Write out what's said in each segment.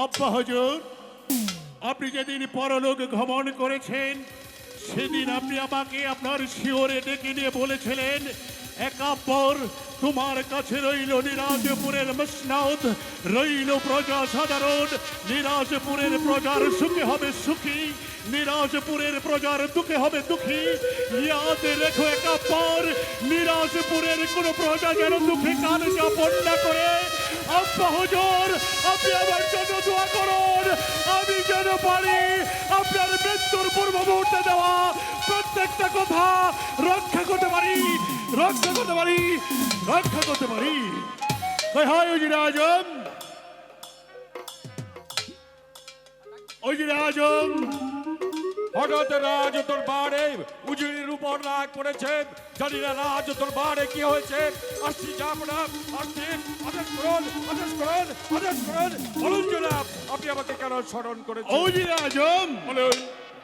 আব্বা হুজুর, আপনি যেদিন পরলোক গমন করেছেন সেদিন আপনি আমাকে আপনার শিওরে ডেকে নিয়ে বলেছিলেন, একাব্বর তোমার কাছে রইল নিরাজপুরের মসনদ, রইল প্রজা সাধারণ। নিরাজপুরের প্রজার সুখে হবে সুখী, নিরাজপুরের প্রজার দুঃখে হবে দুঃখী। ইয়াদ রেখো একাব্বর, নিরাজপুরের কোন প্রজা যেন দুঃখে কান যাপন না করে। আব্বা হুজুর, আপনি আমার জন্য দোয়া করুন, আমি যেন পারি আপনার মৃত্যুর পূর্ব মুহূর্তে দেওয়া প্রত্যেকটা কথা রক্ষা করতে পারি, রক্ষা করতে পারি, রক্ষা করতে পারি। হায় উজির আজম, উজির আজম, হঠাৎ রাজ দরবারে উজিরের উপর রাগ পড়েছে। জানি না রাজ দরবারে কি হয়েছে। আসছি জাহাপনা, আসছি। আদেশ করুন, আদেশ করুন, আদেশ করুন। বলুন জনাব, আপনি আমাকে কেন স্মরণ করেছেন? উজির আজম, বলুন।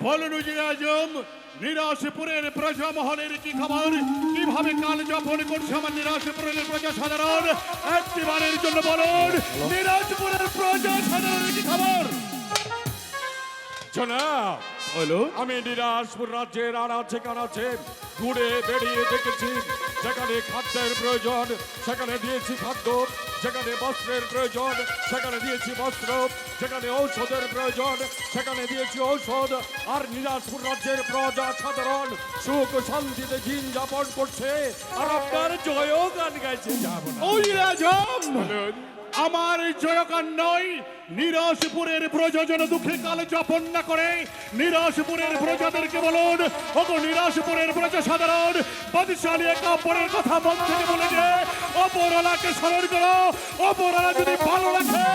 বলুন উজির আজম, নিরাশপুরের প্রজা মহলের কি খবর? কিভাবে কাল যাপন করছে আমার নিরাশপুরের প্রজা সাধারণ? একটিবারের জন্য বলুন, নিরাশপুরের প্রজা সাধারণের কি খবর? জনাব, বলো। আমি নিরাশপুর রাজ্যের আনাচে কানাচে ঘুরে বেড়িয়ে দেখেছি। যেখানে খাদ্যের প্রয়োজন সেখানে দিয়েছি খাদ্য, যেখানে বস্ত্রের প্রয়োজন সেখানে দিয়েছি বস্ত্র, যেখানে ঔষধের প্রয়োজন সেখানে দিয়েছি ঔষধ। আর নিরাশপুর রাজ্যের প্রজা সাধারণ সুখ শান্তিতে দিন যাপন করছে, আর আপনার জয়ও গান গাইছে। যাবো না। উজির আজম, বলুন। আমার জয়গান নয়, নিরাশপুরের প্রজা যেন দুঃখে কাল যাপন না করে। নিরাশপুরের প্রজাদেরকে বলুন, ওগো নিরাশপুরের প্রজা সাধারণ, বাদশালী কাপড়ের কথা মন থেকে বলে যে অপরালাকে স্মরণ করো। অপরালা যদি ভালো রাখে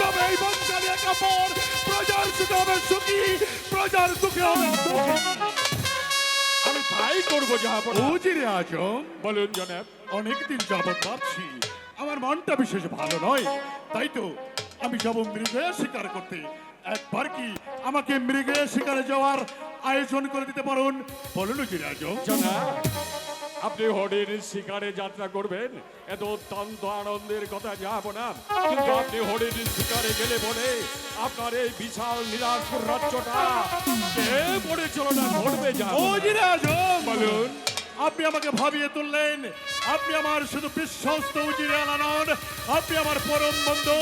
তবে এই বাদশালী কাপড় প্রজার সুখে হবে সুখী, প্রজার দুঃখে হবে দুঃখী। আমি তাই করবো। যাবো না। উজিরে আজম, বলুন জনাব। অনেকদিন যাবৎ ভাবছি আমার মনটা বিশেষ ভালো নয়, তাই তো আমি যাব মৃগয়া শিকার করতে। একবার কি আমাকে মৃগয়া শিকারে যাওয়ার আয়োজন করে দিতে পারুন? বলুন উজির আজম। জনাব, আপনি হরিণ শিকারে যাত্রা করবেন, এত অত্যন্ত আনন্দের কথা যাব না। কিন্তু আপনি হরিণ শিকারে গেলে বলে আপনার এই বিশাল নিরাশপুর রাজ্যটা কে পরিচালনা করবে? যাব উজির আজম, বলুন। আপনি আমাকে ভাবিয়ে তুললেন। আপনি আমার শুধু বিশ্বস্ত উজিরে আলা নন, আপনি আমার পরম বন্ধু।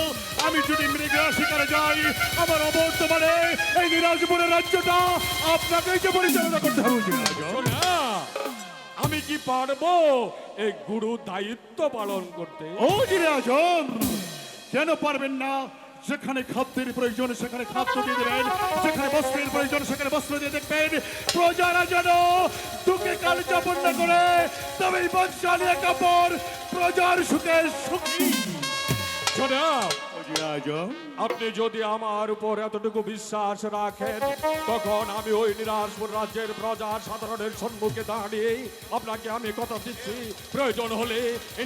আমি যদি মৃগয়া শিকারে যাই, আমার অবর্তমানে এই নিরাজপুরের রাজ্যটা আপনাকেই যে পরিচালনা করতে হবে উজিরে আজম। জনাব, আমি কি পারবো এই গুরু দায়িত্ব পালন করতে? উজিরে আজম, কেন পারবেন না? যেখানে খাদ্যের প্রয়োজন সেখানে খাদ্য দিয়ে দেবেন, যেখানে বস্ত্রের প্রয়োজন সেখানে বস্ত্র দিয়ে দেখবেন। প্রজারা যেন দুঃখে কাল যাপন না করে, তবে এই বংশালী কাপড় প্রজার সুখে সুখী। জনাব, উজিরে আজম, আপনি যদি আমার উপর এতটুকু বিশ্বাস রাখেন, তখন আমি ওই নিরাশপুর রাজ্যের প্রজা সাধারণের সম্মুখে দাঁড়িয়ে আপনাকে আমি কথা দিচ্ছি, প্রয়োজন হলে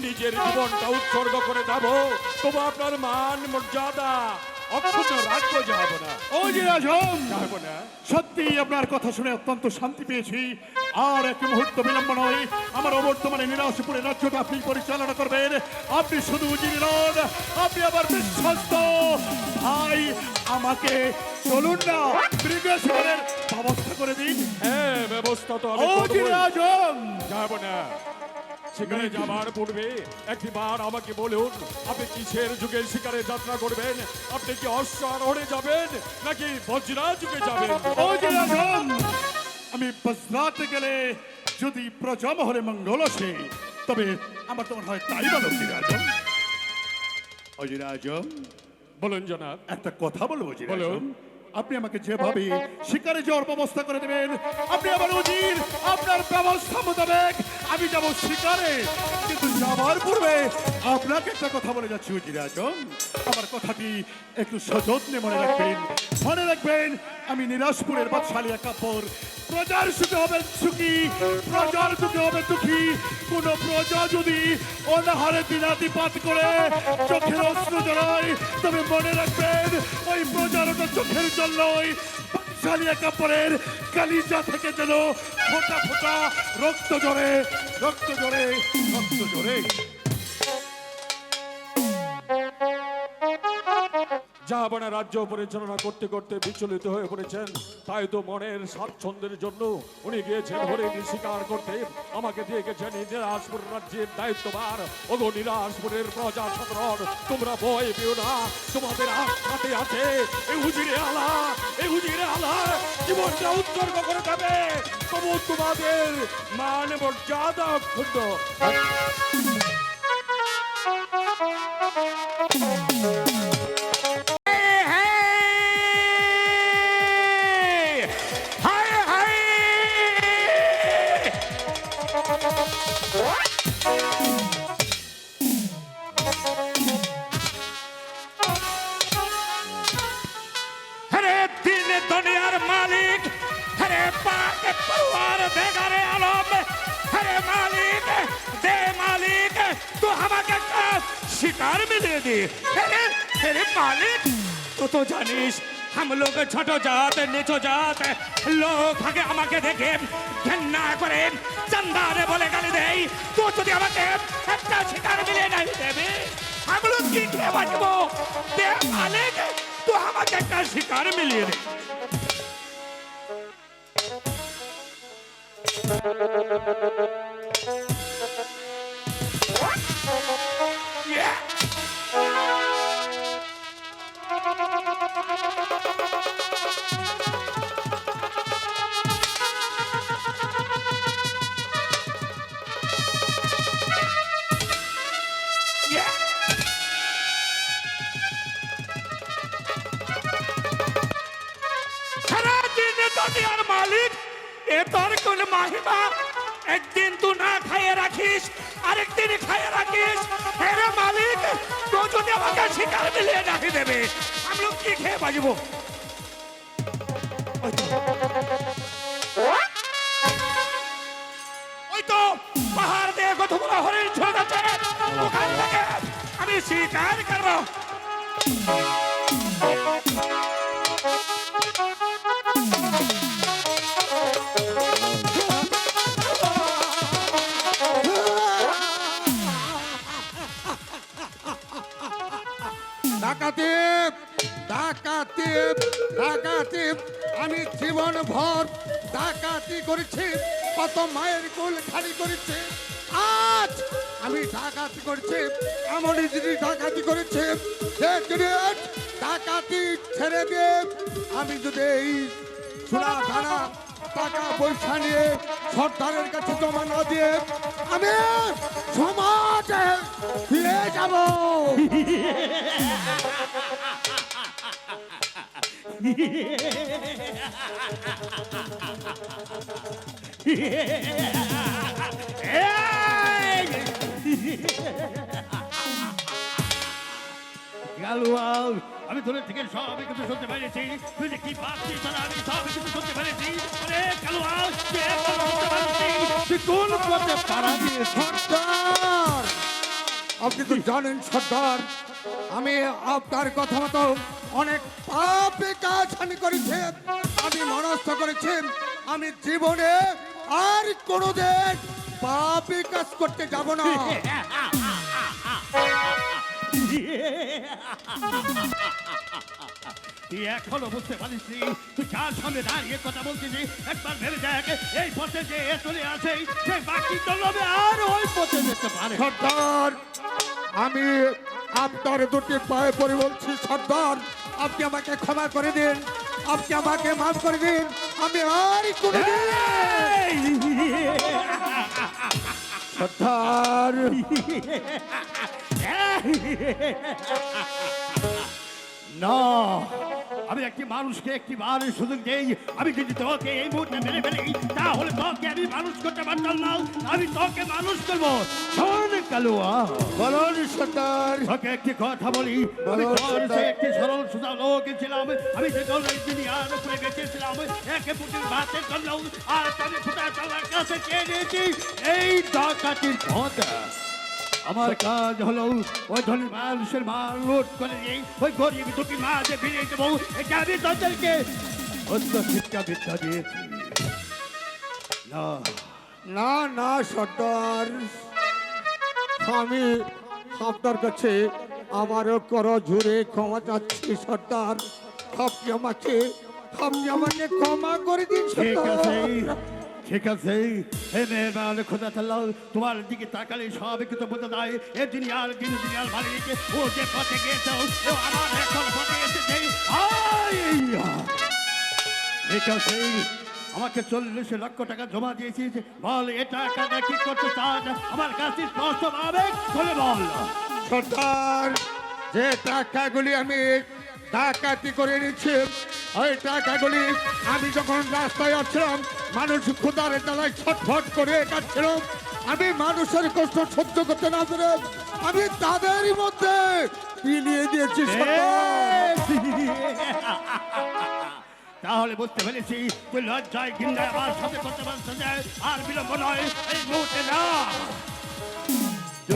নিজের জীবনটা উৎসর্গ করে দেব, তবু আপনার মান মর্যাদা অক্ষুণ্ণ রাখবো। যাবো না। উজিরে আজম, যাবো না। সত্যি আপনার কথা শুনে অত্যন্ত শান্তি পেয়েছি। আর এক মুহূর্ত বিলম্ব নয়, আমার অবর্তমানে নিরাশপুরের রাজ্যটা আপনি পরিচালনা করবেন। আপনি শুধু উজির নন, আপনি আবার বিশ্বস্ত ভাই। আমাকে চলুন না মৃগশিকারের ব্যবস্থা করে দিন। হ্যাঁ, ব্যবস্থা তো আমি উজির করবই। আজম, যাবো না। শিকারে যাবার পূর্বে একবার আমাকে বলুন, আপনি কিসের যুগে শিকারে যাত্রা করবেন? আপনি কি অশ্ব আরোহণে যাবেন নাকি বজ্রা যুগে যাবেন? উজির আজম, আমি বজরাতে গেলে যদি প্রজা মহলে মঙ্গল আসে, তবে আমার তো মনে হয় তাই ভালো। উজির আজম, উজির আজম, বলুন জনাব। একটা কথা বলবো উজির বলুন। আজম। আপনি আমাকে যেভাবে শিকারে যাওয়ার ব্যবস্থা করে দেবেন, আপনি আমার উজির, আপনার ব্যবস্থা মোতাবেক আমি যাব শিকারে। কিন্তু যাবার পূর্বে আপনাকে একটা কথা বলে যাচ্ছি উজির আজম, আমার কথাটি একটু সযত্নে মনে রাখবেন। মনে রাখবেন, আমি নিরাশপুরের বাদশালী কাপড়, প্রজার সুখে হবে সুখী, প্রজার দুঃখে হবে দুঃখী। কোন প্রজা যদি অনাহারে দিনাতিপাত করে চোখের অস্ত্র জড়ায়, তবে মনে রাখবেন ওই প্রজার ওটা চোখের জল নয়, বাদশালী কাপড়ের কালিজা থেকে যেন ফোঁটা ফোঁটা রক্ত জড়ে, রক্ত জড়ে, রক্ত জড়ে। জাহাবানা রাজ্য পরিচালনা করতে করতে বিচলিত হয়ে পড়েছেন, তাই তো মনের স্বাচ্ছন্দ্যের জন্য উনি গিয়েছেন হরিণ শিকার করতে। আমাকে দিয়ে গেছেন এই নিরাশপুর রাজ্যের দায়িত্বভার। ওগো নিরাশপুরের প্রজা সাধারণ, তোমরা ভয় পেও না, তোমাদের হাতে আছে এই উজিরে আলা। এই উজিরে আলা জীবনটা উৎসর্গ করে দেবে, তবু তোমাদের মান মর্যাদা অক্ষুণ্ণ। হরে তিন দুনিয়ার মালিক, হরে तो আমাকে একটা शिकार मिले दे। अरे मालिक तू तो जानिस हम लोग छोटो जात नीचो जात लोग आगे আমাকে দেখে ঘৃণা করে চন্দারে বলে গালি দেয় তো যদি আমাকে একটা শিকার মিলে নাই দেবে हम लोग কি খেয়ে বাঁচবো দে মালিক তো আমাকে একটা শিকার মিলিয়ে দে दुनियार मालिक ए तोर कोन महिमा एक दिन तू ना खाए राखिस आरेक दिन खाए राखिस अरे मालिक तो যদি আমাকে শিকার মিলিয়ে রাখি দেবে हम लोग কি খেয়ে বাজবো ওই তো পাহাড় দিয়ে কতগুলো হরিণ ছুটে যাচ্ছে ওখান থেকে আমি শিকার করব ডাকাতিব ডাকাতিব ডাকাতিব আমি জীবন ভর ডাকাতি করেছি কত মায়ের কোল খালি করেছি আজ আমি ডাকাতি করেছি এমনই যদি ডাকাতি করেছি ডাকাতি ছেড়ে দিয়ে আমি যদি এই সোনা দানা টাকা পয়সা নিয়ে সরকারের কাছে জমা না দিয়ে আমি সমাজে ফিরে যাব গালুয়াল আমি তোর থেকে সব কিছু শুনতে পেরেছি তুই যে কি ভাবছিস তা আমি সব কিছু শুনতে পেরেছি আরে গালুয়াল তুই এখন শুনতে পারছিস তুই কোন পথে পাড়া দিয়ে সর্দার আপনি তো জানেন সর্দার আমি আপনার কথা মতো অনেক পাপে কাজ আমি করেছি আমি মনস্থ করেছি আমি জীবনে আর কোনোদিন পাপে কাজ করতে যাব না তুই এখনো বুঝতে পারিস তুই কার সামনে দাঁড়িয়ে কথা বলছিস একবার ভেবে দেখ এই পথে যে চলে আসে সে বাকি চলবে আর ওই পথে যেতে পারে সর্দার আমি আপনার দুটি পায়ে পড়ে বলছি সর্দার আপনি আমাকে ক্ষমা করে দিন আপনি আমাকে মাফ করে দিন আমি আর কোনোদিন সর্দার না আমি একটি মানুষকে একটি বার সুযোগ দেই আমি যদি তোকে এই মুহূর্তে মেরে ফেলি তাহলে তোকে আমি মানুষ করতে পারতাম না আমি তোকে মানুষ করবো শোন কালুয়া বলুন সর্দার তোকে একটি কথা বলি আমি তোর সে একটি সরল সোজা লোক ছিলাম আমি যে দল দুনিয়ার উপরে বেঁচেছিলাম একে পুটির ভাতের জন্য আর আমি ফুটা চালার কাছে চেয়ে নিয়েছি এই ডাকাতির পথ আমার কাজ হলো ওই ধনী মানুষের মাল লুট করে নিয়ে ওই গরিব দুটি মাঝে ফিরিয়ে দেবো এটা আমি তাদেরকে অন্য শিক্ষা বিদ্যা দিয়েছি না না না সর্দার আমি আপনার কাছে আবারও করো জুড়ে ক্ষমা চাচ্ছি সর্দার আপনি আমাকে ক্ষমা করে দিন ঠিক আছে সর্দার ঠিক আছে হে মেহমান খোদা তাআলা তোমার দিকে তাকালে সব কিছু বোঝা যায় এ দুনিয়ার মালিক ও যে পথে গেছে ও আমার এখন পথে এসেছে ঠিক আছে আমাকে 40 লক্ষ টাকা জমা দিয়েছিস বল এ টাকাটা কি করতে চান আমার কাছে স্পষ্ট ভাবে বলে বল সর্দার যে টাকাগুলি আমি ডাকাতি করে নিচ্ছি ওই টাকাগুলি আমি যখন রাস্তায় আসছিলাম মানুষ ক্ষুধার জ্বালায় ছটফট করে কাটছিলাম আমি মানুষের কষ্ট সহ্য করতে না পেরে আমি তাদেরই মধ্যে বিলিয়ে দিয়েছি সর্দার। তাহলে বুঝতে পেরেছি তুই লজ্জায় ঘৃণায় আমার সাথে করতে পারছ আর বিলম্ব নয় এই মুহূর্তে না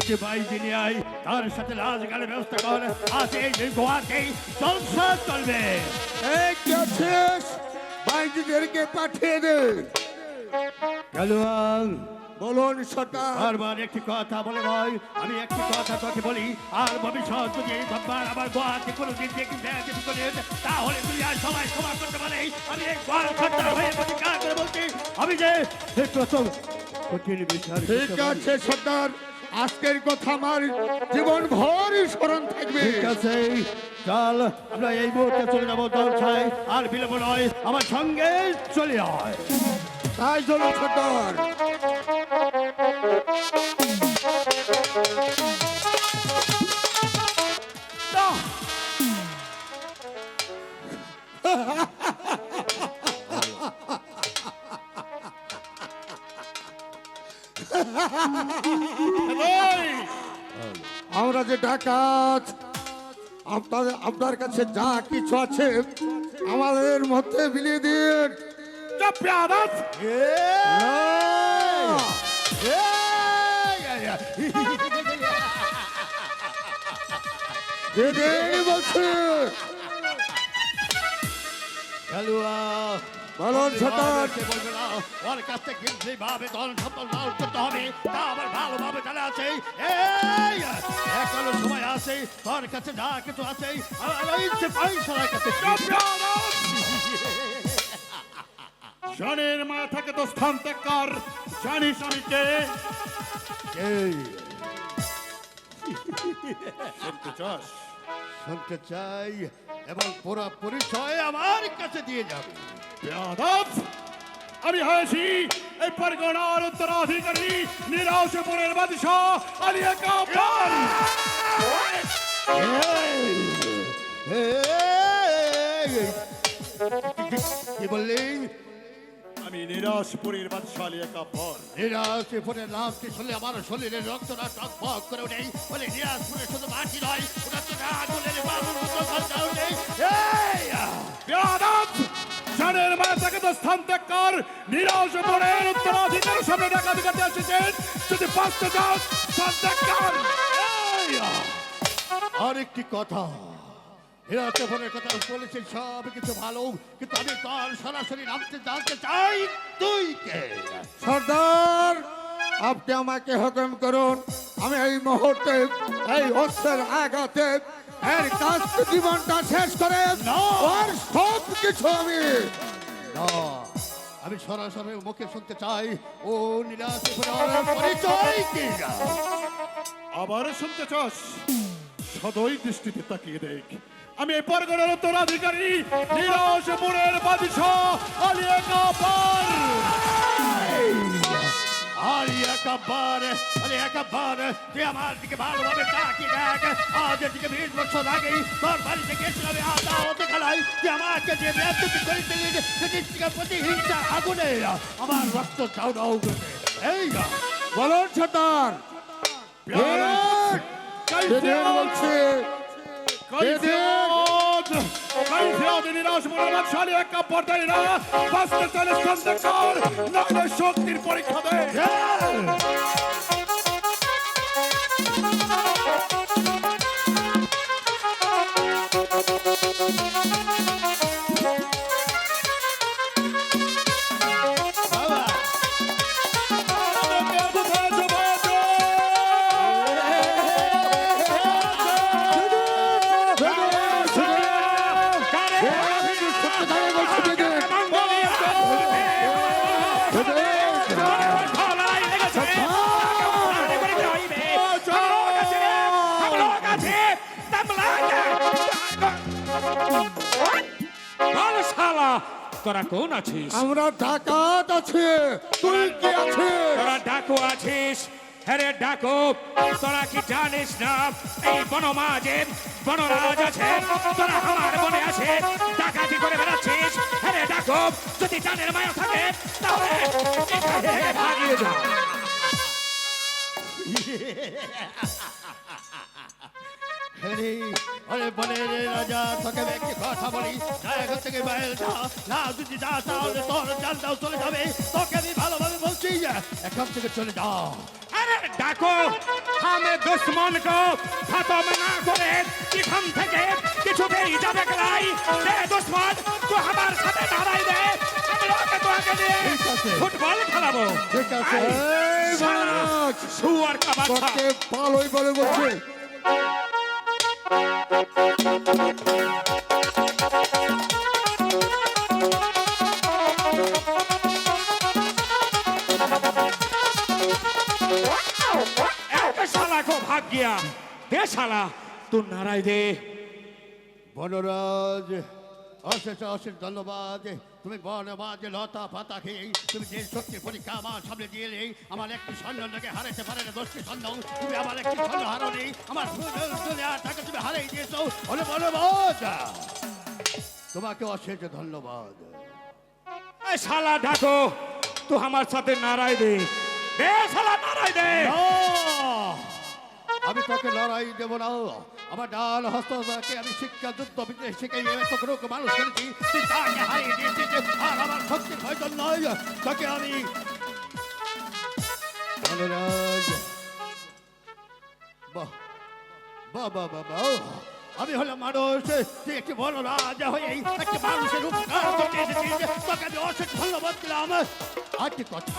একটি বাইজি নিয়ে আয়, তার সাথে রাজগালের ব্যবস্থা কর। আজ এই গোয়াতেই জলসা চলবে। এই কি আছিস? বাইজিদেরকে পাঠিয়ে দে। কালুয়ান, বলুন সর্দার। বারবার একটি কথা বলে নয়, আমি একটি কথা তোকে বলি, আর ভবিষ্যৎ যদি এই বাবার আবার গোয়াতে কোনোদিন দেখি তাহলে তুই আর সবাই ক্ষমা করতে পারে। আমি এই গোয়ার সর্দার হয়ে প্রতিকার করে বলছি, আমি যে এই প্রথম কঠিন বিচার ঠিক আছে সর্দার, আজকের কথা আমার জীবন ভর স্মরণ থাকবে। ঠিক আছে, চল আমরা এই মুহূর্তে চলে যাবো জলছায়, আর বিলম্ব নয়, আমার সঙ্গে চলে আয়। তাই চলো সর্দার। আমরা যে ডাকাত, আপনার কাছে যা কিছু আছে আমাদের মধ্যে বিলিয়ে দিন। বলছে বলুন সর্দার। বলবে না, ওর কাছ থেকে যেভাবে ধন সম্পদ লাভ করতে হবে তা আমার ভালোভাবে জানা আছে। এই এখনো সময় আছে, তোর কাছে যা কিছু আছে আমার ইচ্ছে পয়সার কাছে। জনের মাথাকে তো স্থান ত্যাগ কর। জানিস আমি কে? শুনতে চাস? শুনতে চাই, এবং পুরো পরিচয় আমার কাছে দিয়ে যাবে। বেয়াদব! আমি হয়েছি এই পরগনার উত্তরাধিকারী নিরাশপুরের বাদশাহ আলিয়া কাফর। কি বললি? আমি নিরাশপুরের বাদশাহ আলিয়া কাফর। নিরাশপুরের নামটি শুনলে আমার শরীরের রক্তটা টকবক করে ওঠে। বলে নিরাশপুরের শুধু মাটি নয়, ওটা তো আগুনের বালুর মতো জ্বলতে ওঠে। বেয়াদব! জানের মাথাকে তো স্থান ত্যাগ কর। নিরাশপুরের উত্তরাধিকারী সামনে ডাকাতি করতে এসেছেন, যদি বাঁচতে চাও স্থান ত্যাগ কর। আরেকটি কথা, নিরাশপুরের কথা বলেছেন সব কিছু ভালো, কিন্তু আমি তার সরাসরি নামতে জানতে চাই তুই কে? সর্দার, আপনি আমাকে হুকুম করুন, আমি এই মুহূর্তে এই অস্ত্রের আঘাতে এর কাছ জীবনটা শেষ করে ওর সব কিছু আমি না, আমি সরাসরি মুখে শুনতে চাই ও নিরাশপুরের পরিচয় কি? আবার শুনতে চাস? সদয় দৃষ্টিতে তাকিয়ে দেখ, আমি এই পরগনার উত্তরাধিকারী নিরাশপুরের বাদশাহ আলিয়া কাফর। আলিয়া কাফর, আলিয়া কাফর, তুই আমার দিকে ভালোভাবে তাকিয়ে দেখ। আজের দিকে 20 বছর আগে তোর বাড়িতে গেছিলাম আদালতে খেলায়, তুই আমাকে যে বেয়াদবি করেছিলি, সেদিকে প্রতিহিংসা আগুনে আমার রক্ত চাউডাউ করে। এই বলুন সর্দার। বলছি শক্তির পরীক্ষা দেয়। তোরা কোন আছিস? আমরা ডাকাত আছি। তুই কি আছিস? তোরা ডাকু আছিস? হ্যাঁ ডাকু, তোরা কি জানিস না এই বনমাঝে বনরাজ আছে? তোরা আমার বনে আছে ডাকাতি করে বেড়াচ্ছিস। হ্যাঁ ডাকু, যদি জানের মায়া থাকে তাহলে ভাগিয়ে যা। আরে বলে রে রাজা, তোকে আমি একটি কথা বলি, জায়গা থেকে বাইরে যা না, যদি যা তাহলে তোর জানটাও চলে যাবে। তোকে আমি ভালোভাবে বলছি, এখান থেকে চলে যা। আরে ডাকো হামে দুশ্মন কো খতম না করে এখান থেকে কিছুতেই যাবে গলাই রে দুশ্মন তো আমার সাথে দাঁড়াই দে আমি ওকে তোকে দিয়ে ঠিক আছে। ফুটবল খেলাবো ঠিক আছে আয়, এই শালা, মহারাজ শুয়ার কা বাচ্চা তোকে ভালোই বলে বলছে একটা শালা কো ভাগ গিয়া দে শালা তুই নারাই দে বনরাজ অশেষ অশেষ ধন্যবাদ তুমি বনবাজ লতা পাতা খেয়ে তুমি যে শক্তি পরীক্ষা আমার সামনে দিয়ে নেই আমার একটি সৈন্যকে হারাইতে পারে না 10টি সৈন্য তুমি আমার একটি সৈন্য হারানি আমার দুনিয়াটাকে তুমি হারাই দিয়েছো বলে বনবাজ তোমাকে অশেষ ধন্যবাদ এই শালা ডাকো তুই আমার সাথে নারাই দে দে শালা নারাই দে না! আমি তোকে লড়াই দেব না আমার ডাল হস্তকে আমি শিক্ষা যুদ্ধ বিদ্যে শিখে তোকে মানুষ করেছি তুই তাকে হারিয়ে দিয়েছিস আর আমার শক্তির প্রয়োজন নয় তোকে আমি বনরাজ বাহ বাহ বাহ বাহ বাহ আমি হলাম মানুষ তুই একটি বনরাজ হয়ে একটি মানুষের উপকার করতে এসেছিস তোকে আমি অশেষ ধন্যবাদ দিলাম আজকে কথা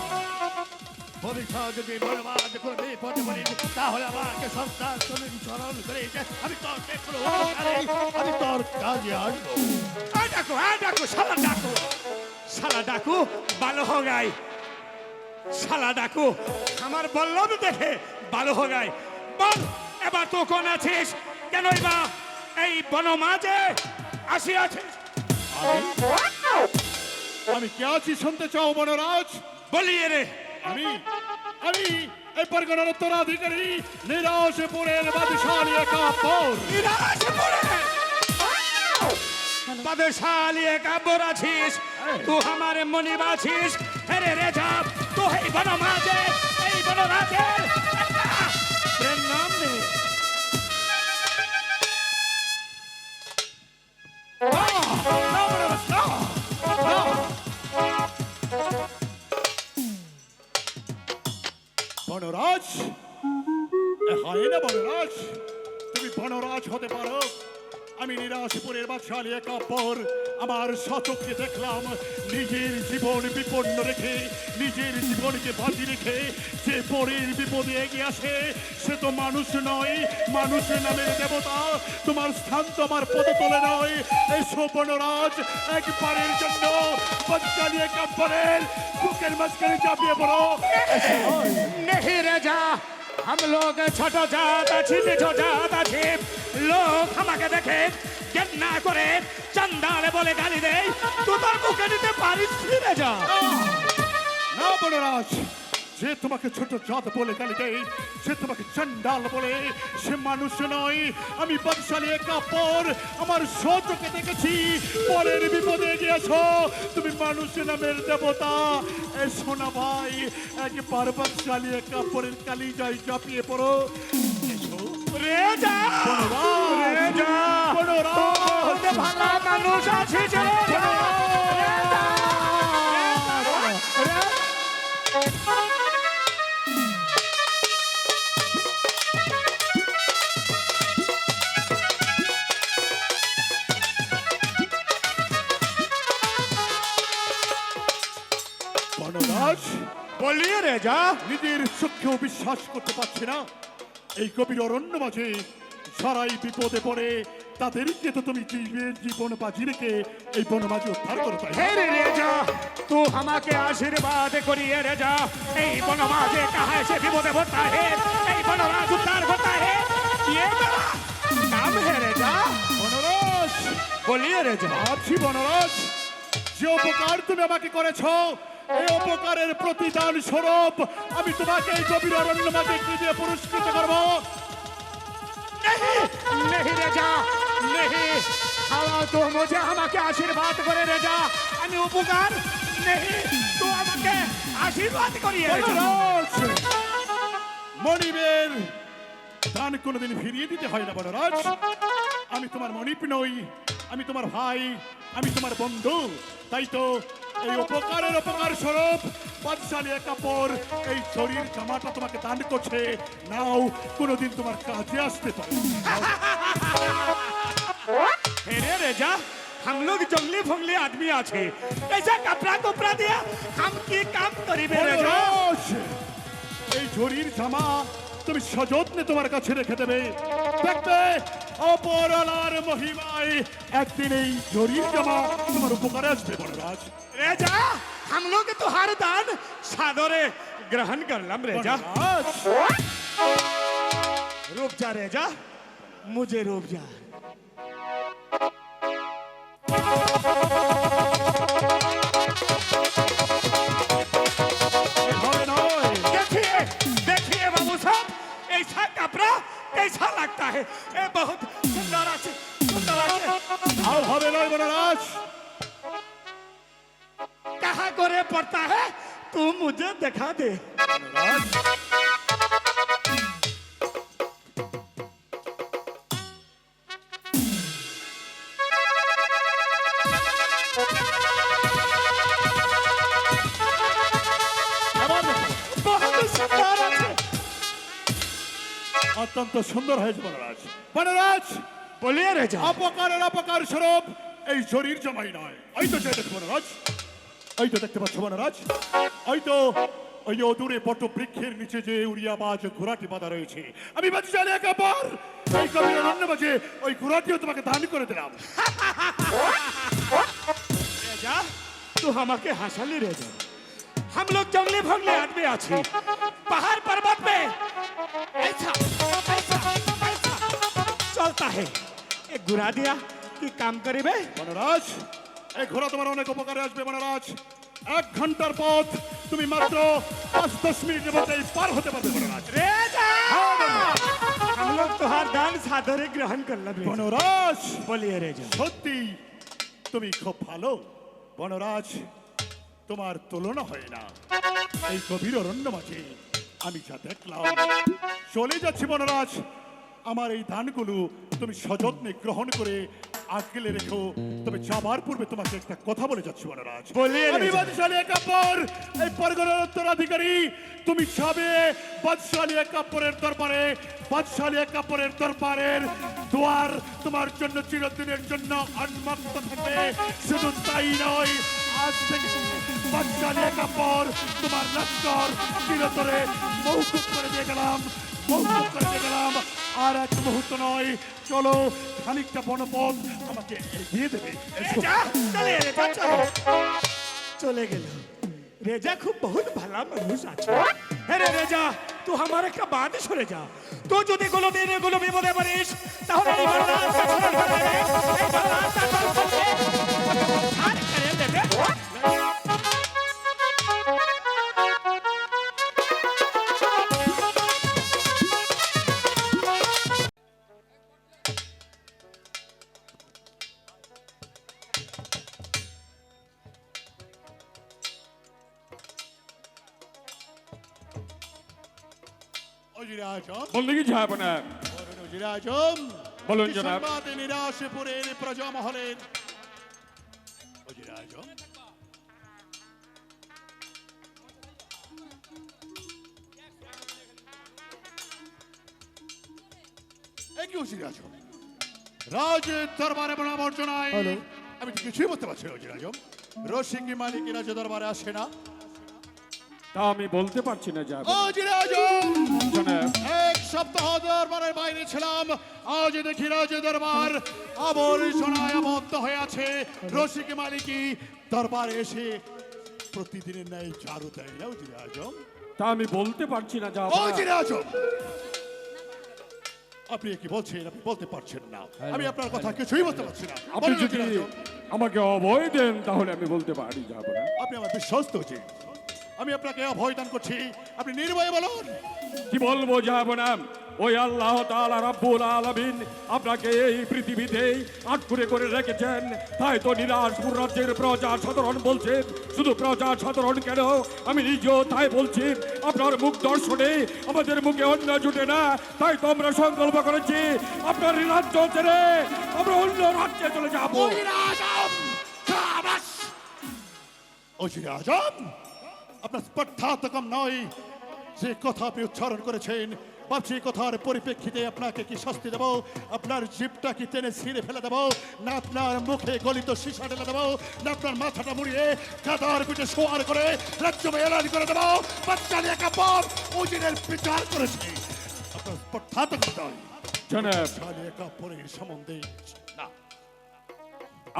ভবিষ্যৎ যদি বনবাদ করে বিপদে পড়ি তাহলে আমাকে সন্তান তুমি স্মরণ করে আমি তোর কোনো উপকারে আমি তোর কাজে আসবো এই ডাকো শালা ডাকু ভালো হো গাই শালা ডাকু আমার বল্লভ দেখে ভালো হো গাই বল এবার তো কোন আছিস কেন বা এই বনমাঝে আসিয়াছিস আমি কে আছি শুনতে চাও বনরাজ? বলিয়ে রে আমি আমি এই পরগনার উত্তরাধিকারী নিরাশপুরের বাদশালী একাপর। বাদশালী কাব্বর আছিস তুই আমার মনিব আছিস হেরে রে যাব তো এই বনমাঝে এই বনরাজের প্রেম নাম নে বনরাজ হয় না বনরাজ, তুমি বনরাজ হতে পারো। আমি নিরাশপুরের বাদশালী একাপর আমার সচক্ষে দেখলাম নিজের জীবন বিপন্ন রেখে নিজের জীবনকে বাজি রেখে যে পরের বিপদে এগিয়ে আসে সে তো মানুষ নয়, মানুষ নামের দেবতা। তোমার স্থান তো আমার পদতলে নয়। এসো বনরাজ, একবারের জন্য বাদশালী একাপরের বুকের মাঝখানে চাপিয়ে পড়ো। नहीं रे जा हम लोग छोटो जात आछि निजो जात आछि लोग আমাকে দেখে ঘৃণা করে চন্দালে বলে গালি দেয় তুই তোর মুখে নিতে পারিস ফিরে যা না বনরাজ, যে তোমাকে ছোট জাত বলে গালি দেয় সে তোমাকে চন্ডাল বলে, সে মানুষ নয়। আমি বাদশালী একাপর আমার সচকে দেখেছি পরের বিপদে গিয়েছো তুমি মানুষ নামের দেবতা। এসো না ভাই, একবার বাদশালী একাপরের কালি যাই চাপিয়ে পড়ো। এসো রে যা রে যা বনরাজ, ভালো মানুষ আছিস রে যা রে যা বনরাজ, বলিয়ে রে যা নিজের চোখেও বিশ্বাস করতে পারছি না। এই গভীর অরণ্য মাঝে সারাই বিপদে পড়ে তাদেরকে তো তুমি জীবন বাজি রেখে এই বনমাঝে উদ্ধার করো, তাই না? हे रे जा तू আমাকে আশীর্বাদ করিয়ে রে যা এই বনমাঝে কাহে সে বিপদে পড়তা হে এই বনরাজ উদ্ধার করতা হে ये मेरा काम है रे जा বনরাজ, बोलिए रे जा ভাবছি বনরাজ, যে উপকার তুমি আমাকে করেছ এই উপকারের প্রতিদান স্বরূপ আমি তোমাকে এই গভীর অরণ্য মাঝে কি দিয়ে পুরস্কৃত করবো? नहीं नहीं रे जा नहीं হাওয়া তো মুঝে আমাকে আশীর্বাদ করে রে যা আমি উপকার नहीं तू আমাকে আশীর্বাদ করিয়ে রে যা বনরাজ, মনিবের দান কোনোদিন ফিরিয়ে দিতে হয় না বনরাজ। আমি তোমার মনিব নই, আমি তোমার ভাই, আমি তোমার বন্ধু। তাই তো এই উপকারের উপকার স্বরূপ বাদশালী কাপড় এই শরীর জামাটা তোমাকে দান করছে, নাও কোনোদিন তোমার কাজে আসতে পারে। अरे रेजा, हम लोग जंगली फंगली आदमी आछे, ऐसा कपड़ा कपड़ा दिया हम की काम करिबे रेजा। বনরাজ, এই শরীর জামা তুমি সযত্নে তোমার কাছে রেখে দেবে, দেখবে অপরালার মহিমায় একদিন এই শরীর জামা তোমার উপকারে আসবে। বনরাজ, रेजा, हम लोग तो हर दान सादरे ग्रहण कर लम रेजा। বনরাজ, रुक जा रेजा, मुझे रुक जा। এভাবে নয়। देखिए, देखिए बाबू साहब, ऐसा कपड़ा कैसा लगता है? ये बहुत सुंदर আছে, सुंदर আছে। আর হবে নয় বনরাজ। कहाँ करे पड़ता है? तू मुझे दिखा दे। বনরাজ, এবার দেখো, बहुत सुंदर আছে। অত্যন্ত সুন্দর হয়েছে বনরাজ। বনরাজ, बोलिए रेजा। অপকারের অপকার স্বরূপ এই শরীর জমাই নয়। ওই তো দেখো বনরাজ, ওই তো দেখতে পাচ্ছ বনরাজ, ওই তো ওই যে দূরে বট বৃক্ষের নিচে যে উড়িয়াবাজ ঘোড়াটি বাঁধা রয়েছে, আমি বাদশালী কাপড় এই কবির রান্নাবাজে ওই ঘোড়াটিও তোমাকে দান করে দিলাম। रेजा, तू हमाके हंसाली रेजा। हम लोग जंगली भंगली आदमी आछी, पहाड़ पर्वत में ऐसा ऐसा ऐसा चलता है। एक घुरा दिया कि काम करिबे। বনরাজ, এই ঘোড়া তোমার অনেক উপকারে আসবে বনরাজ। 1 ঘন্টার পথ তুমি মাত্র 5-10 মিনিটের মধ্যে পার হতে পারবে বনরাজ। रेजा, हम लोग तुहार दान सादरे ग्रहण कर लब रेजा। বনরাজ, बोलिए रेजा। সত্যি তুমি খুব ভালো বনরাজ, তোমার তুলনা হয় না। এই গভীর অরণ্য মাঝে আমি যা দেখলাম, চলে যাচ্ছি বনরাজ। আমার এই দানগুলো তুমি সযত্নে গ্রহণ করে আগলে রেখো। তবে যাবার পূর্বে তোমাকে একটা কথা বলে যাচ্ছি বনরাজ। বলিয়ে আমি রেখো। বাদশালী কাপড় এই পরগনার উত্তরাধিকারী। তুমি যাবে বাদশালী কাপড়ের দরবারে, বাদশালী কাপড়ের দরবারের দুয়ার তোমার জন্য চিরদিনের জন্য উন্মুক্ত থাকবে। শুধু তাই নয়, আজ থেকে বাদশালী কাপড় তোমার লস্কর চিরতরে মৌকুব করে দিয়ে গেলাম, মৌকুব করে দিয়ে গেলাম। আর এক মুহূর্ত নয়, চলো খানিকটা বনপথ আমাকে এগিয়ে দেবে। এসো। रेजा, चले रेजा, चलो। चले गेलो। रेजा खूब बहुत भला মানুষ আছে। আরে রেজা, তুই আমারে কা বাদ সরে যা। তুই যদি কোনো দিন কোনো বিপদে পড়িস, তাহলে এই বরদাস্ত ছেড়ে ফেলে দে। এই বরদাস্ত করতে আর করে দেবে। ওজিরে আজম, বললে কি যাবে না? ওজিরে আজম, বলুন কি জনাব। সংবাদে নিরাশপুরের প্রজা মহলের ওজিরে আজম। এই কি ওজিরে আজম, রাজ দরবারে বর্জনায় আমি তো কিছুই বলতে পারছি না। ওজিরে আজম, রসিকি মালিক রাজ দরবারে আসে না। তা আমি বলতে পারছি না যাবে। ওজিরে আজম, জনাব, 1 সপ্তাহ দরবারের বাইরে ছিলাম, আজ দেখি রাজ দরবার আবর্জনায় আবদ্ধ হয়ে আছে। রসিক মালিকি দরবারে এসে প্রতিদিনের ন্যায় ঝাড়ু দেয় না। ওজিরে আজম, তা আমি বলতে পারছি না যাবে। ওজিরে আজম, আপনি কি বলছেন? আপনি বলতে পারছেন না। আমি আপনার কথা কিছুই বলতে পারছি না। আপনি বলেন, যদি ওজিরে আজম। আমাকে অভয় দেন তাহলে আমি বলতে পারি যাবে না। আপনি আমার বিশ্বস্ত যে আমি আপনাকে অভয় দান করছি, আপনি নির্ভয়ে বলুন। কি বলবো যাবো না? ওই আল্লাহ তাআলা রাব্বুল আলামিন আপনাকে এই পৃথিবীতে আট করে রেখেছেন। তাই তো নিরাজপুর রাজ্যের প্রজা সাধারণ বলছেন, শুধু প্রজা সাধারণ কেন, আমি নিজেও তাই বলছি। আপনার মুখ দর্শনে আমাদের মুখে অন্য জুটে না, তাই তো আমরা সংকল্প করেছি আপনার এই রাজ্য ছেড়ে আমরা অন্য রাজ্যে চলে যাবো। উজিরে আজম, আপনার স্পর্ধাত কম নয়। যে কথা আপনি উচ্চারণ করেছেন, ভাবছি এই কথার পরিপ্রেক্ষিতে আপনাকে কি শাস্তি দেবো? আপনার জিভটা কি টেনে ছিঁড়ে ফেলে দেবো, না আপনার মুখে গলিত সীসা ঢেলে দেবো, না আপনার মাথাটা মুড়িয়ে কাদার পিঠে শোয়ার করে রাজ্য এলান করে দেবো? বাচ্চালি একা পর উজিরের বিচার করেছি। আপনার স্পর্ধাত কম নয়। জনাব, বাচ্চালি একা পরের সম্বন্ধে না।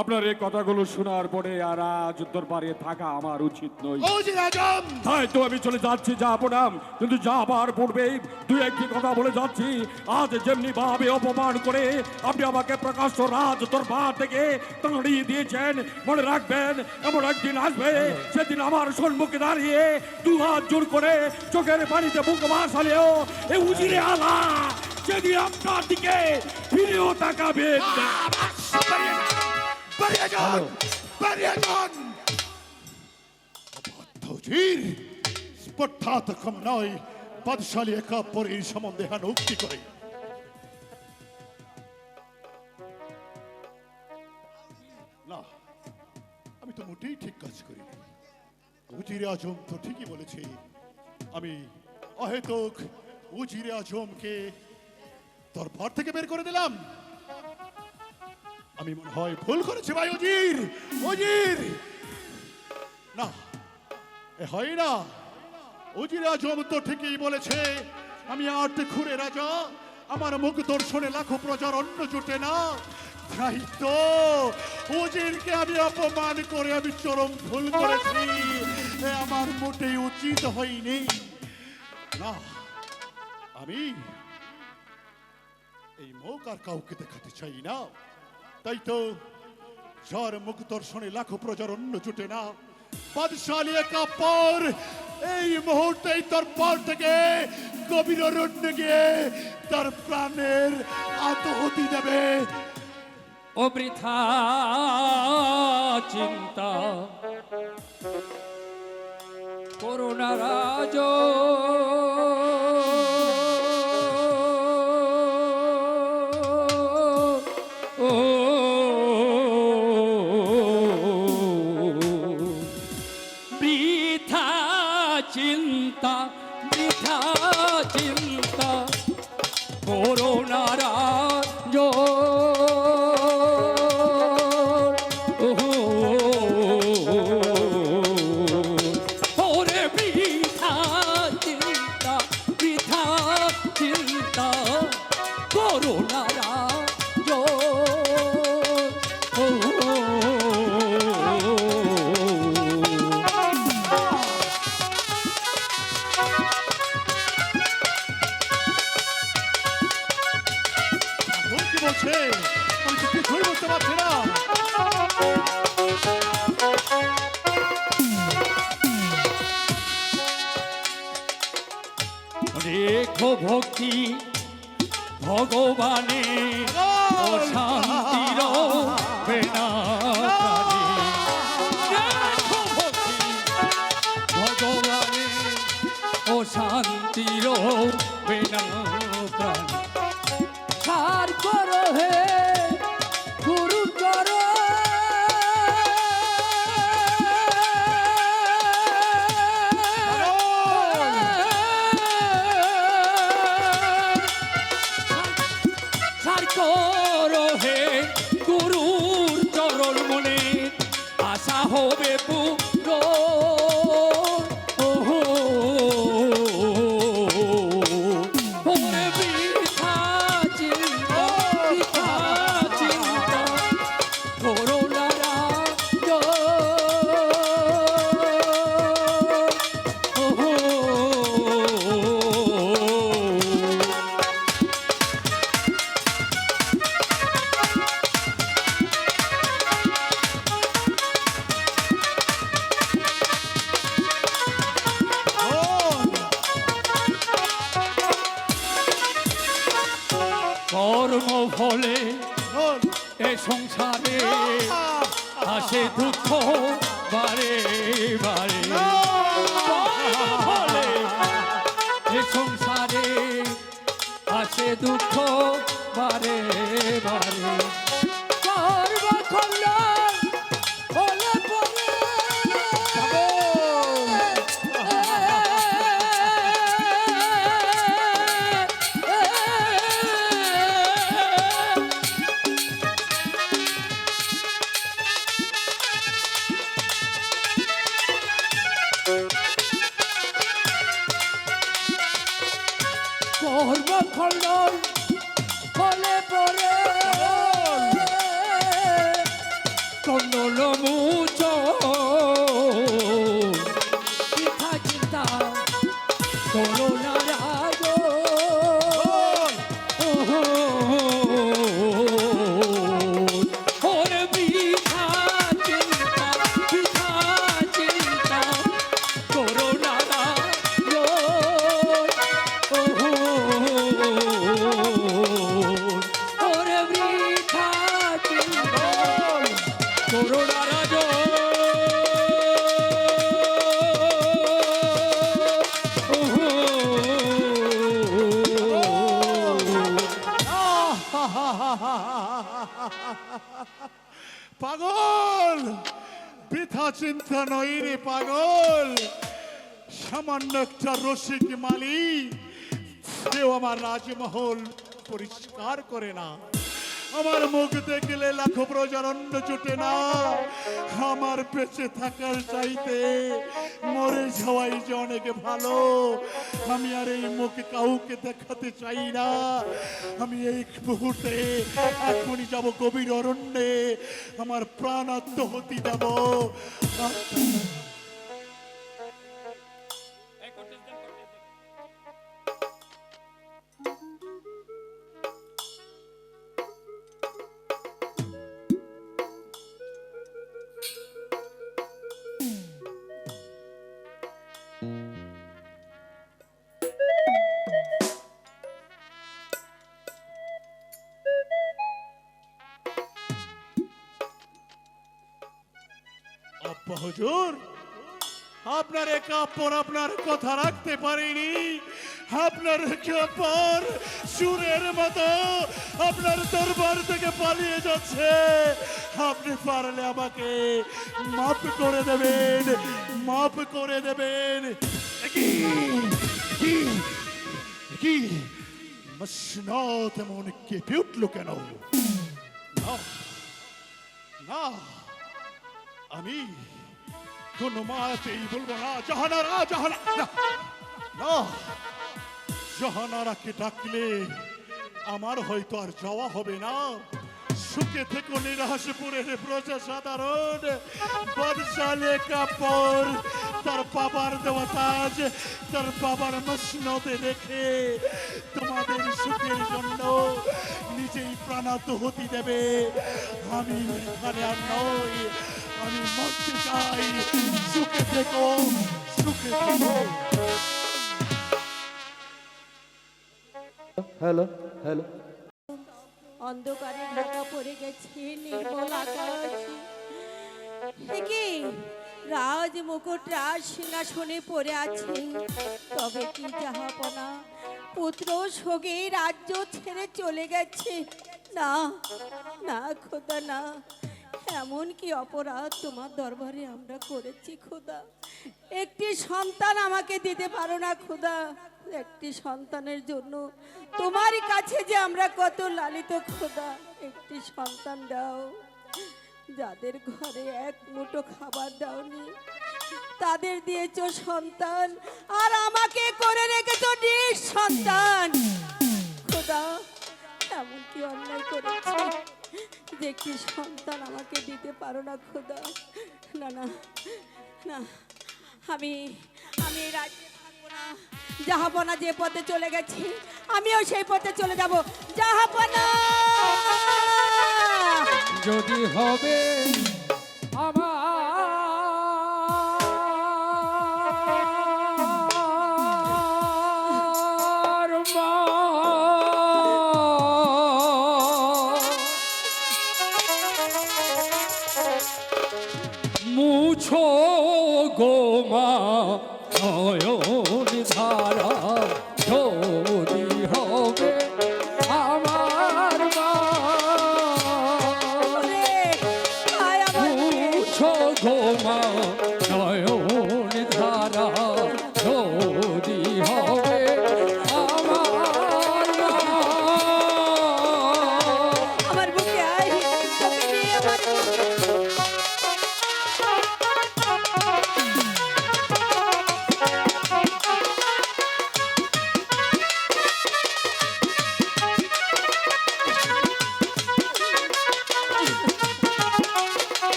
আপনার এই কথাগুলো শোনার পরে আর আজ দরবারে থাকা আমার উচিত নয়। উজিরে আজম, তাই তো আমি চলে যাচ্ছি যাবো না, কিন্তু যাবার পূর্বেই দুই একটি কথা বলে যাচ্ছি। আজ যেমনি ভাবে অপমান করে আপনি আমাকে প্রকাশ্য রাজ দরবার থেকে তাড়িয়ে দিয়েছেন, মনে রাখবেন এমন একদিন আসবে সেদিন আমার সম্মুখে দাঁড়িয়ে দু হাত জোর করে চোখের পানিতে বুক ভাসালেও এই উজিরে আলা সেদিন আপনার দিকে ফিরেও তাকাবেন না। বেরিয়ে যান, বেরিয়ে যান। অবাধ্যজির স্পর্ধাত কম নয়। বাদশালী একা পরের সম্বন্ধে হান উক্তি করে। না, আমি তো মোটেই ঠিক কাজ করিনি। উজিরে আজম তো ঠিকই বলেছে। আমি অহেতুক উজিরে আজমকে দরবার থেকে বের করে দিলাম। আমি মনে হয় ভুল করেছি ভাই উজির। উজির না, এ হয় না। উজিরে আজম তো ঠিকই বলেছে। আমি আট খুঁড়ে রাজা, আমার মুখ দর্শনে লাখো প্রজার অন্ন জুটে না। তাই তো উজিরকে আমি অপমান করে আমি চরম ভুল করেছি। এ আমার মোটেই উচিত হয়নি। না, আমি এই মুখ আর কাউকে দেখাতে চাই না। তাই তো যার মুখ দর্শনে লাখো প্রজার অন্ন জুটে না, বাদশালী একা পর এই মুহূর্তে দরবার থেকে গভীর অরণ্যে গিয়ে তার প্রাণের আত্মহতি দেবে। ও বৃথা চিন্তা করুণা রাজ, বৃথা চিন্তা, বৃথা চিন্তা করুণা রাজ। ওরে বৃথা চিন্তা, বৃথা চিন্তা করুণা রাজ। এখন কি বলছে আমি তো কিছুই বুঝতে পারছি না। রেখো ভক্তি ভগবানে, অশান্তির বেনা রেখো ভক্তি ভগবানে, অশান্তির বেনা প্রাণী। সার করো হে গুরু করো, সার করো হে গুরুর চরণ মনে, আশা হবে পুরো। বৃথা চিন্তা, বৃথা চিন্তা করুণা রাজ। কর্ম ফলে এ সংসারে আসে দুঃখ বারে বারে। কর্ম ফলে এ সংসারে আসে দুঃখ বারে বারে। কর্ম কল্যাণ হলে পরে পাগল, বৃথা চিন্তা নই রে পাগল। সামান্য একটা রসিক মালিক, সেও আমার রাজমহল পরিষ্কার করে না। আমার মুখ দেখলে লাখো প্রজার অন্ন জুটে না। আমার বেঁচে থাকার চাইতে মরে যাওয়াই যে অনেক ভালো। আমি আর এই মুখ কাউকে দেখাতে চাই না। আমি এই মুহূর্তে এখনই যাব গভীর অরণ্যে, আমার প্রাণ আত্মহতি দেব। আব্বা হুজুর, আপনার কাপড় আপনার কথা রাখতে পারেনি। আপনার কাপড় সুরের মতো আপনার দরবার থেকে পালিয়ে যাচ্ছে। আপনি পারলে আমাকে মাফ করে দেবেন, মাফ করে দেবেন। কি কি কি মসনদ এমন কেঁপে উঠলো কেন? না না, আমি কোনো মাতেই বলবো না জাহানারা, জাহানারা না। জাহানারাকে ডাকলে আমার হয়তো আর যাওয়া হবে না। সুখে থেকে নিরাশপুরের প্রজা সাধারণ বর্ষালে কাপড় তার বাবার দেওয়া তাজ, তার বাবার মসনদে রেখে তোমাদের সুখের জন্য নিজেই প্রাণাত্মহতি দেবে। আমি এখানে আর নই, আমি মরতে চাই। সুখে থেকো, সুখে থেকো। হ্যালো হ্যালো, অন্ধকারে ঢাকা পড়ে গেছে নির্মল আকাশ। এ কি রাজ মুকুট রাজ সিংহাসনে পড়ে আছে, তবে কি জাহাপনা পুত্র শোকে রাজ্য ছেড়ে চলে গেছে। না না খোদা না, এমন কি অপরাধ তোমার দরবারে আমরা করেছি খোদা? একটি সন্তান আমাকে দিতে পারো না খোদা? একটি সন্তানের জন্য তোমার কাছে যে আমরা কত লালিত খোদা, একটি সন্তান দাও। যাদের ঘরে এক মুঠো খাবার দাওনি তাদের দিয়েছো সন্তান, আর আমাকে করে রেখেছো নিঃসন্তান। খোদা এমন কি অন্যায় করেছি যে একটি সন্তান আমাকে দিতে পারো না খোদা? না না না, আমি আমি এই রাজ্যে থাকবো না। জাহাপনা যে পথে চলে গেছি আমিও সেই পথে চলে যাব। জাহাপনা যদি হবে আমার মা, মুছো গো মা নয়ন ধারা, যদি হবে আমার মা। ওরে, আয়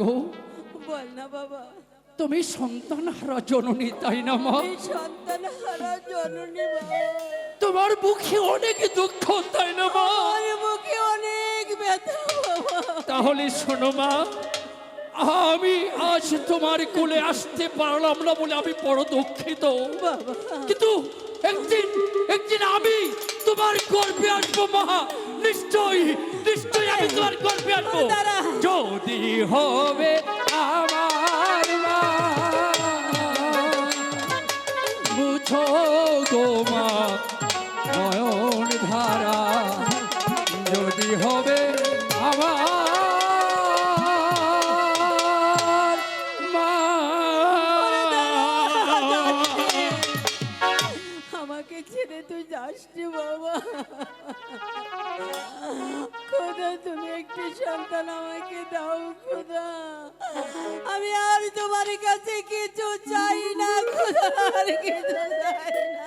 গো বল না বাবা, তুমি সন্তান হারা জননী তাই না মা? এই সন্তান হারা জননী বাবা, তোমার মুখে অনেক দুঃখ তাই না মা? আমার মুখে অনেক ব্যথা বাবা। তাহলে শোনো মা, আমি আজ তোমার কোলে আসতে পারলাম না বলে আমি বড় দুঃখিত, কিন্তু একদিন একদিন আমি তোমার গর্ভে আসবো মা, নিশ্চয়ই নিশ্চয়ই আমি তোমার গর্ভে আসবো। দাঁড়া। যদি হবে আমার মা, মুছো গো মা নয়ন ধারা, যদি হবে আমার মা। আমাকে ছেড়ে তুই যাস নি বাবা। খোদা তুমি একটি সন্তান আমাকে দাও খোদা, আমি আর তোমার কাছে কিছু চাই না খোদা, আর কিছু চাই না।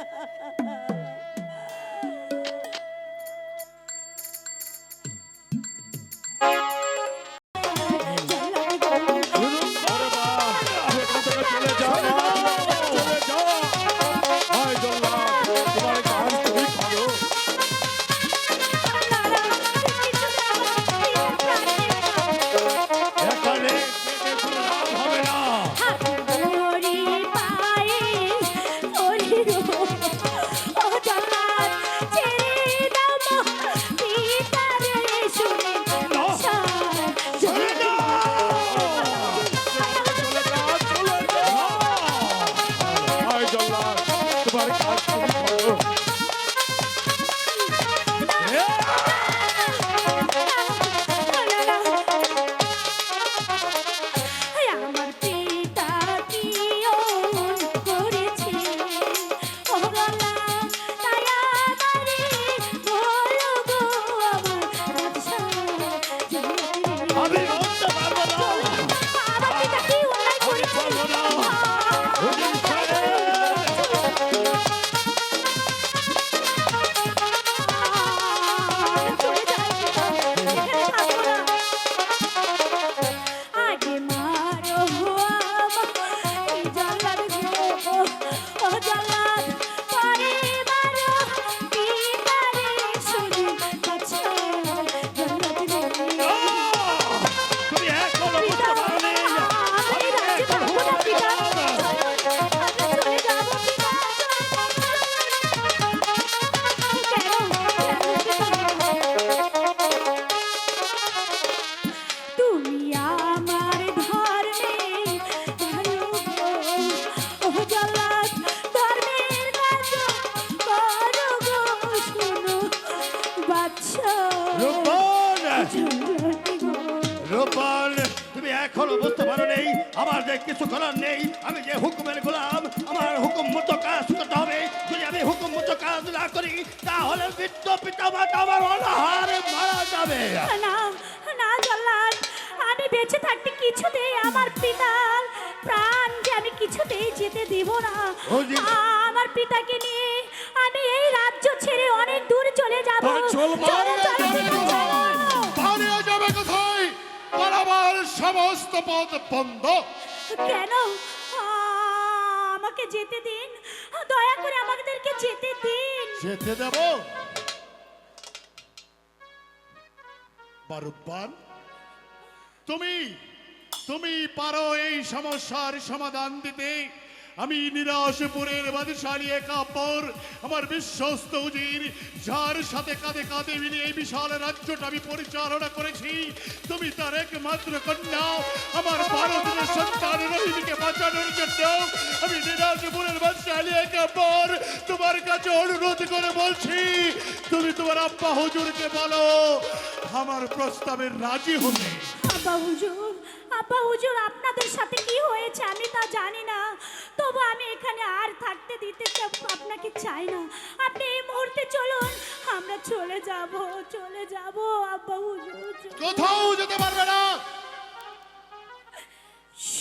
চলে যাও চলে যাও। হায় জল্লাদ, তোমার গান তুমি করো। এখানে কোনো লাভ হবে না। হায় জল্লাদ, তোমার গান তুমি করো। আমার পিতা কি করেছে ও গলা, তাই আমারে বলো গো আমার বাদশা। আমি বলতে পারবো না, আমার পিতা কি অন্যায় করেছে? বলবো না। হুজুর সাহেব, চলে যাই, এখানে থাকবো না। আগে মারো আমায়, এই জল্লাদ গো, ও জল্লাদ, পরে মারো পিতারে শুনি বাদশা। জল্লাদ রে, তুমি এখনো বুঝতে পারোনি। আমরা এই রাজ্যে থাকবো না পিতা, আমরা চলে যাবো পিতা। কেন তুমি আমার ধর্মে ভালো গো, ও জল্লাদ, ধর্মের কাজ করো গো, শোনো বাদশা। রূপন, জল্লাদ গো, রূপন, তুমি এখনো বুঝতে পারো নেই আমার যে কিছু করার নেই। আমি যে হুকুমের গোলাম, আমার হুকুম মতো কাজ করতে হবে। যদি আমি হুকুম মতো কাজ না করি তাহলে বৃদ্ধ পিতা মাতা আমার অনাহারে মারা যাবে। না না জল্লাদ, আমি বেঁচে থাকতে কিছুতেই আমার পিতার প্রাণকে আমি কিছুতেই যেতে দেব না। ওজি। আমার পিতাকে নিয়ে আমি এই রাজ্য ছেড়ে অনেক দূর চলে যাব। চলো, চলো, চলো। পালিয়ে যাবে কোথায়? পালাবার সমস্ত পথ বন্ধ। কেন আমাকে যেতে দিন, দয়া করে আমাদেরকে যেতে দিন। যেতে দেব? বারুব্বান, তুমি তুমি পারো এই সমস্যার সমাধান দিতে। আমি নিরাশপুরের বাদশালী একাপর, আমার বিশ্বস্ত উজির, যার সাথে কাঁধে কাঁধে মিলিয়ে এই বিশাল রাজ্যটা আমি পরিচালনা করেছি। তুমি তার একমাত্র কন্যা, আমার 12 দিনের সন্তান রহিমকে বাঁচানোর জন্য আমি নিরাশপুরের বাদশালী একাপর তোমার কাছে অনুরোধ করে বলছি, তুমি তোমার আব্বা হুজুরকে বলো আমার প্রস্তাবে রাজি হতে। আব্বা হুজুর, আপনাদের সাথে কি হয়েছে আমি তা জানি না, তবু আমি এখানে আর থাকতে দিতে আপনাকে চাই না। আপনি এই মুহূর্তে চলুন, আমরা চলে যাব আব্বা হুজুর। কোথাও যেতে পারবে না।